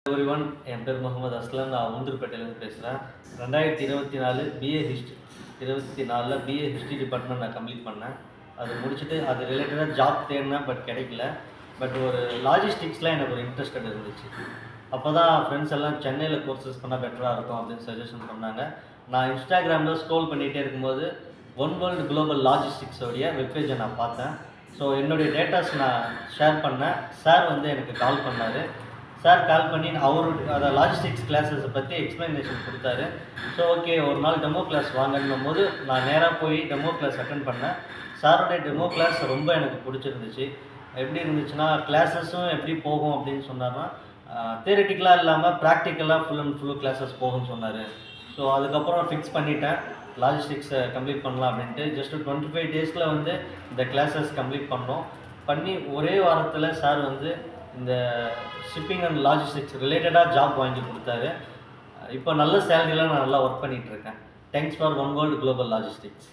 Everyone, என் பேர் முகமது அஸ்லம். நான் உளுந்தூர்பேட்டையிலேருந்து பேசுகிறேன். 2024 பிஏ ஹிஸ்ட்ரி 24ல் பிஏ ஹிஸ்ட்ரி டிபார்ட்மெண்ட் நான் கம்ப்ளீட் பண்ணேன். அது முடிச்சுட்டு அது ரிலேட்டடாக ஜாப் தேடினேன், பட் கிடைக்கல. பட் ஒரு லாஜிஸ்டிக்ஸில் எனக்கு ஒரு இன்ட்ரெஸ்டட் இருந்துச்சு. அப்போ தான் ஃப்ரெண்ட்ஸ் எல்லாம் சென்னையில் கோர்சஸ் பண்ணால் பெட்டராக இருக்கும் அப்படின்னு சஜஷன் பண்ணாங்க. நான் இன்ஸ்டாகிராமில் ஸ்க்ரோல் பண்ணிகிட்டே இருக்கும்போது ஒன் வேர்ல்டு குளோபல் லாஜிஸ்டிக்ஸோடைய வெப்பேஜை நான் பார்த்தேன். ஸோ என்னுடைய டேட்டாஸ் நான் ஷேர் பண்ணேன். சார் எனக்கு கால் பண்ணார். சார் கால் பண்ணி அதை லாஜிஸ்டிக்ஸ் கிளாஸஸை பற்றி எக்ஸ்ப்ளனேஷன் கொடுத்தாரு. ஸோ ஓகே, ஒரு நாள் டெமோ கிளாஸ் வாங்கணும் போது நான் நேராக போய் டெமோ கிளாஸ் அட்டன் பண்ணேன். சாரோடைய டெமோ கிளாஸ் ரொம்ப எனக்கு பிடிச்சிருந்துச்சு. எப்படி இருந்துச்சுன்னா, கிளாஸஸும் எப்படி போகும் அப்படின்னு சொன்னார்னா, தியரிட்டிக்கலாக இல்லாமல் ப்ராக்டிக்கலாக ஃபுல் அண்ட் ஃபுல் கிளாஸஸ் போகும்னு சொன்னார். ஸோ அதுக்கப்புறம் ஃபிக்ஸ் பண்ணிட்டேன், லாஜிஸ்டிக்ஸை கம்ப்ளீட் பண்ணலாம் அப்படின்ட்டு. ஜஸ்ட் 25 டேஸில் இந்த கிளாஸஸ் கம்ப்ளீட் பண்ணி ஒரே வாரத்தில் சார் இந்த ஷிப்பிங் அண்ட் லாஜிஸ்டிக்ஸ் ரிலேட்டடாக ஜாப் வாங்கி கொடுத்தாரு. இப்போ நல்ல சேலரியில் நான் நல்லா ஒர்க் பண்ணிகிட்ருக்கேன். Thanks for one world global logistics.